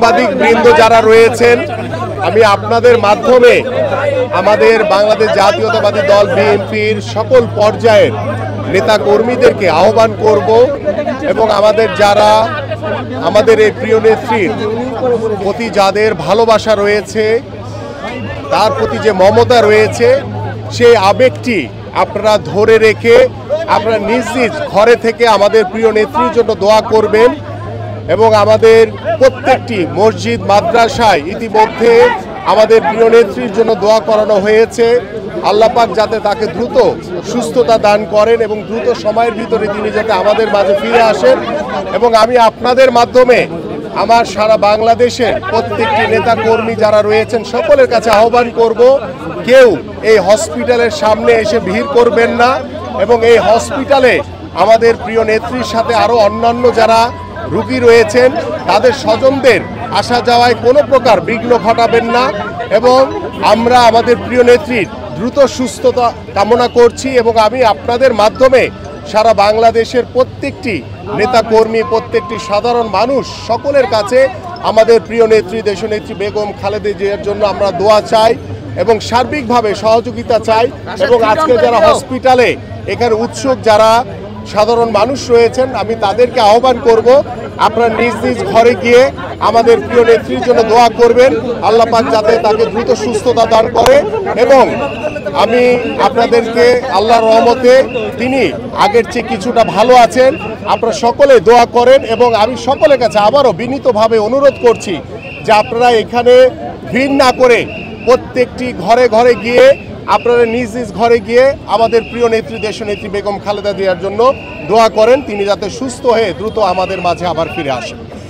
সাংবাদিক বৃন্দ যারা রয়েছেন, আমি আপনাদের মাধ্যমে আমাদের বাংলাদেশ জাতীয়তাবাদী দল বিএনপির সকল পর্যায়ের নেতা কর্মীদেরকে আহ্বান করব এবং আমাদের এই প্রিয় নেত্রীর প্রতি যাদের ভালোবাসা রয়েছে, তার প্রতি যে মমতা রয়েছে, সেই আবেগটি আপনারা ধরে রেখে আপনারা নিজ নিজ ঘরে থেকে আমাদের প্রিয় নেত্রীর জন্য দোয়া করবেন এবং আমাদের প্রত্যেকটি মসজিদ মাদ্রাসায় ইতিমধ্যে আমাদের প্রিয় নেত্রীর জন্য দোয়া করানো হয়েছে। আল্লাহ পাক যাতে তাকে দ্রুত সুস্থতা দান করেন এবং দ্রুত সময়ের ভিতরে তিনি যাতে আমাদের মাঝে ফিরে আসেন। এবং আমি আপনাদের মাধ্যমে আমার সারা বাংলাদেশের প্রত্যেকটি নেতা কর্মী যারা রয়েছেন সকলের কাছে আহ্বান করব, কেউ এই হসপিটালের সামনে এসে ভিড় করবেন না এবং এই হসপিটালে আমাদের প্রিয় নেত্রীর সাথে আরও অন্যান্য যারা রোগী রয়েছেন তাদের স্বজনদের আসা যাওয়ায় কোনো প্রকার বিঘ্ন ঘটাবেন না। এবং আমরা আমাদের প্রিয় নেত্রীর দ্রুত সুস্থতা কামনা করছি এবং আমি আপনাদের মাধ্যমে সারা বাংলাদেশের প্রত্যেকটি নেতাকর্মী, প্রত্যেকটি সাধারণ মানুষ সকলের কাছে আমাদের প্রিয় নেত্রী দেশনেত্রী বেগম খালেদা জিয়ার জন্য আমরা দোয়া চাই এবং সার্বিকভাবে সহযোগিতা চাই। এবং আজকে যারা হসপিটালে এখানে উৎসুক যারা সাধারণ মানুষ রয়েছেন, আমি তাদেরকে আহ্বান করব আপনারা নিজ নিজ ঘরে গিয়ে আমাদের প্রিয় নেত্রীর জন্য দোয়া করবেন, আল্লাহ পাক যাতে তাকে দ্রুত সুস্থতা দান করে। এবং আমি আপনাদেরকে আল্লাহর রহমতে তিনি আগের চেয়ে কিছুটা ভালো আছেন, আপনারা সকলে দোয়া করেন। এবং আমি সকলের কাছে আবারও বিনীতভাবে অনুরোধ করছি যে আপনারা এখানে ভিড় না করে প্রত্যেকটি ঘরে ঘরে গিয়ে আপনারা নিজ নিজ ঘরে গিয়ে আমাদের প্রিয় নেত্রী দেশনেত্রী বেগম খালেদা জিয়ার জন্য দোয়া করেন, তিনি যাতে সুস্থ হয়ে দ্রুত আমাদের মাঝে আবার ফিরে আসেন।